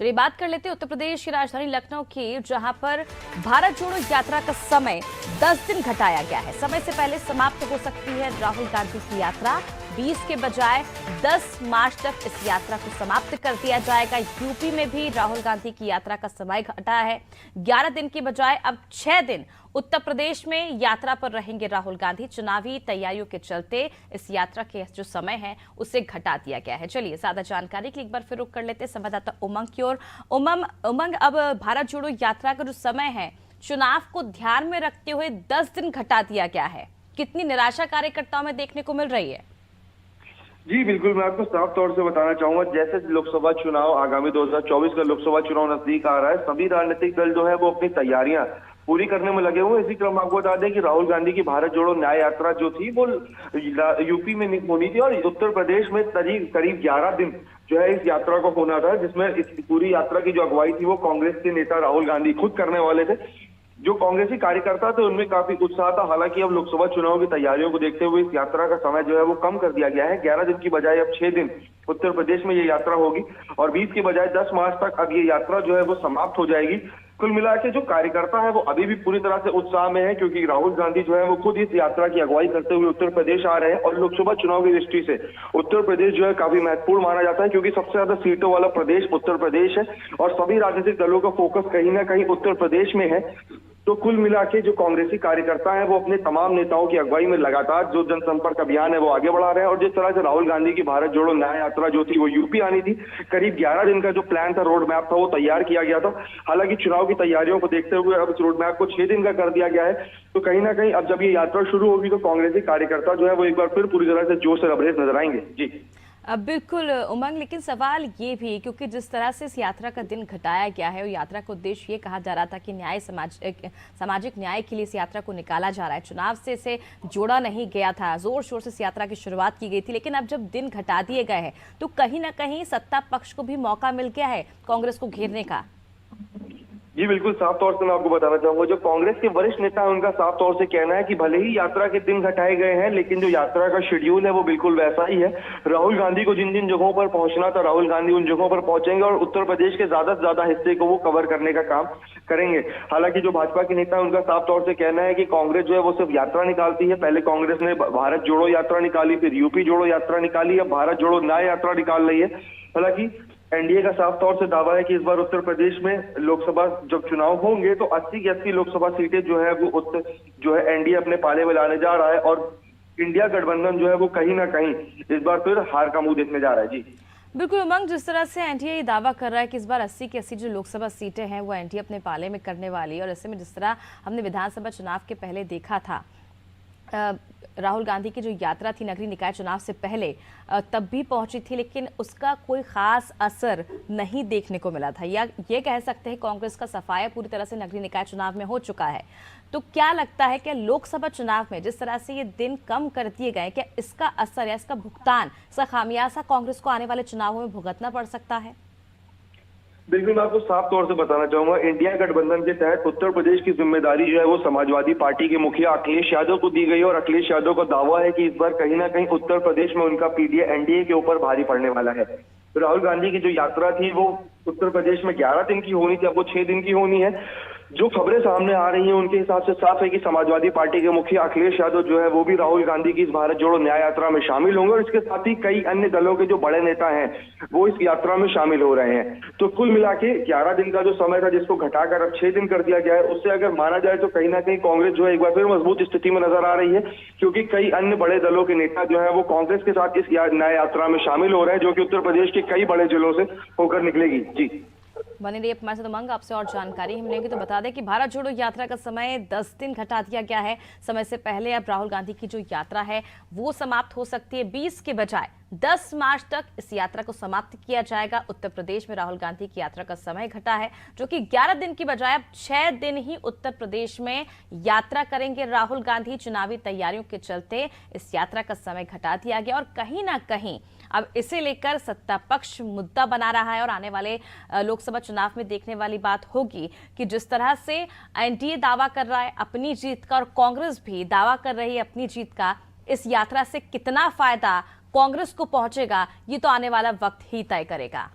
चलिए बात कर लेते हैं उत्तर प्रदेश की राजधानी लखनऊ की, जहां पर भारत जोड़ो यात्रा का समय 10 दिन घटाया गया है। समय से पहले समाप्त हो सकती है राहुल गांधी की यात्रा। 20 के बजाय 10 मार्च तक इस यात्रा को समाप्त कर दिया जाएगा। यूपी में भी राहुल गांधी की यात्रा का समय घटा है। 11 दिन की बजाय अब 6 दिन उत्तर प्रदेश में यात्रा पर रहेंगे राहुल गांधी। चुनावी तैयारियों के चलते इस यात्रा के जो समय है उसे घटा दिया गया है। चलिए ज्यादा जानकारी के लिए एक बार फिर रुक कर लेते हैं संवाददाता उमंग की ओर। उमंग, अब भारत जोड़ो यात्रा का जो समय है चुनाव को ध्यान में रखते हुए 10 दिन घटा दिया गया है। कितनी निराशा कार्यकर्ताओं में देखने को मिल रही है? जी बिल्कुल, मैं आपको साफ तौर से बताना चाहूंगा, जैसे लोकसभा चुनाव आगामी 2024 का लोकसभा चुनाव नजदीक आ रहा है, सभी राजनीतिक दल जो है वो अपनी तैयारियां पूरी करने में लगे हुए। इसी क्रम में आपको बता दें कि राहुल गांधी की भारत जोड़ो न्याय यात्रा जो थी वो यूपी में होनी थी और उत्तर प्रदेश में करीब 11 दिन जो है इस यात्रा को होना था, जिसमें इस पूरी यात्रा की जो अगुवाई थी वो कांग्रेस के नेता राहुल गांधी खुद करने वाले थे। जो कांग्रेसी कार्यकर्ता थे उनमें काफी उत्साह था। हालांकि अब लोकसभा चुनाव की तैयारियों को देखते हुए इस यात्रा का समय जो है वो कम कर दिया गया है। 11 दिन की बजाय अब 6 दिन उत्तर प्रदेश में ये यात्रा होगी और 20 के बजाय 10 मार्च तक अब ये यात्रा जो है वो समाप्त हो जाएगी। कुल मिला के जो कार्यकर्ता है वो अभी भी पूरी तरह से उत्साह में है, क्योंकि राहुल गांधी जो है वो खुद इस यात्रा की अगुवाई करते हुए उत्तर प्रदेश आ रहे हैं। और लोकसभा चुनाव की दृष्टि से उत्तर प्रदेश जो है काफी महत्वपूर्ण माना जाता है, क्योंकि सबसे ज्यादा सीटों वाला प्रदेश उत्तर प्रदेश है और सभी राजनीतिक दलों का फोकस कहीं ना कहीं उत्तर प्रदेश में है। तो कुल मिला के जो कांग्रेसी कार्यकर्ता है वो अपने तमाम नेताओं की अगुवाई में लगातार जो जनसंपर्क अभियान है वो आगे बढ़ा रहे हैं। और जिस तरह से राहुल गांधी की भारत जोड़ो न्याय यात्रा जो थी वो यूपी आनी थी, करीब 11 दिन का जो प्लान था, रोड मैप था, वो तैयार किया गया था। हालांकि चुनाव की तैयारियों को देखते हुए अब इस रोड मैप को 6 दिन का कर दिया गया है। तो कहीं ना कहीं अब जब ये यात्रा शुरू होगी तो कांग्रेसी कार्यकर्ता जो है वो एक बार फिर पूरी तरह से जोश से लबरेज नजर आएंगे। जी बिल्कुल उमंग, लेकिन सवाल ये भी, क्योंकि जिस तरह से इस यात्रा का दिन घटाया गया है और यात्रा का उद्देश्य ये कहा जा रहा था कि सामाजिक न्याय के लिए इस यात्रा को निकाला जा रहा है, चुनाव से इसे जोड़ा नहीं गया था, जोर शोर से इस यात्रा की शुरुआत की गई थी, लेकिन अब जब दिन घटा दिए गए हैं तो कहीं ना कहीं सत्ता पक्ष को भी मौका मिल गया है कांग्रेस को घेरने का। जी बिल्कुल, साफ तौर से मैं आपको बताना चाहूंगा, जो कांग्रेस के वरिष्ठ नेता है उनका साफ तौर से कहना है कि भले ही यात्रा के दिन घटाए गए हैं लेकिन जो यात्रा का शेड्यूल है वो बिल्कुल वैसा ही है। राहुल गांधी को जिन जिन जगहों पर पहुंचना था राहुल गांधी उन जगहों पर पहुंचेंगे और उत्तर प्रदेश के ज्यादा से ज्यादा हिस्से को वो कवर करने का काम करेंगे। हालांकि जो भाजपा के नेता है उनका साफ तौर से कहना है कि कांग्रेस जो है वो सिर्फ यात्रा निकालती है। पहले कांग्रेस ने भारत जोड़ो यात्रा निकाली, फिर यूपी जोड़ो यात्रा निकाली, अब भारत जोड़ो न्याय यात्रा निकाल रही है। हालांकि एनडीए का साफ तौर से दावा है कि इस बार उत्तर प्रदेश में लोकसभा जब चुनाव होंगे तो 80 की 80 लोकसभा सीटें जो है वो एनडीए अपने पाले में लाने जा रहा है और इंडिया गठबंधन जो है वो कहीं ना कहीं इस बार फिर हार का मुंह देखने जा रहा है। जी बिल्कुल उमंग, जिस तरह से एनडीए ये दावा कर रहा है कि इस बार 80 की 80 जो लोकसभा सीटें हैं वो एनडीए अपने पाले में करने वाली है, और ऐसे में जिस तरह हमने विधानसभा चुनाव के पहले देखा था राहुल गांधी की जो यात्रा थी नगरीय निकाय चुनाव से पहले तब भी पहुंची थी, लेकिन उसका कोई खास असर नहीं देखने को मिला था, या ये कह सकते हैं कांग्रेस का सफाया पूरी तरह से नगरीय निकाय चुनाव में हो चुका है। तो क्या लगता है कि लोकसभा चुनाव में जिस तरह से ये दिन कम कर दिए गए, क्या इसका असर या इसका भुगतान, इसका खामियाजा कांग्रेस को आने वाले चुनावों में भुगतना पड़ सकता है? बिल्कुल, मैं आपको साफ तौर से बताना चाहूंगा, इंडिया गठबंधन के तहत उत्तर प्रदेश की जिम्मेदारी जो है वो समाजवादी पार्टी के मुखिया अखिलेश यादव को दी गई और अखिलेश यादव का दावा है कि इस बार कहीं ना कहीं उत्तर प्रदेश में उनका पीडीए एनडीए के ऊपर भारी पड़ने वाला है। तो राहुल गांधी की जो यात्रा थी वो उत्तर प्रदेश में 11 दिन की होनी थी, अब वो 6 दिन की होनी है। जो खबरें सामने आ रही हैं उनके हिसाब से साफ है कि समाजवादी पार्टी के मुखिया अखिलेश यादव जो है वो भी राहुल गांधी की इस भारत जोड़ो न्याय यात्रा में शामिल होंगे और इसके साथ ही कई अन्य दलों के जो बड़े नेता हैं वो इस यात्रा में शामिल हो रहे हैं। तो कुल मिला के 11 दिन का जो समय था जिसको घटाकर अब 6 दिन कर दिया गया है, उससे अगर माना जाए तो कहीं ना कहीं कांग्रेस जो है एक बार फिर मजबूत स्थिति में नजर आ रही है, क्योंकि कई अन्य बड़े दलों के नेता जो है वो कांग्रेस के साथ इस न्याय यात्रा में शामिल हो रहे हैं, जो कि उत्तर प्रदेश के कई बड़े जिलों से होकर निकलेगी। जी बने रहिए हमारे साथ उमंग, आपसे और जानकारी हम लेंगे। तो बता दें कि भारत जोड़ो यात्रा का समय 10 दिन घटा दिया गया है। समय से पहले अब राहुल गांधी की जो यात्रा है वो समाप्त हो सकती है। 20 के बजाय 10 मार्च तक इस यात्रा को समाप्त किया जाएगा। उत्तर प्रदेश में राहुल गांधी की यात्रा का समय घटा है, जो कि 11 दिन की बजाय अब 6 दिन ही उत्तर प्रदेश में यात्रा करेंगे राहुल गांधी। चुनावी तैयारियों के चलते इस यात्रा का समय घटा दिया गया और कहीं ना कहीं अब इसे लेकर सत्ता पक्ष मुद्दा बना रहा है और आने वाले लोकसभा चुनाव में देखने वाली बात होगी कि जिस तरह से एनडीए दावा कर रहा है अपनी जीत का और कांग्रेस भी दावा कर रही है अपनी जीत का, इस यात्रा से कितना फायदा कांग्रेस को पहुंचेगा ये तो आने वाला वक्त ही तय करेगा।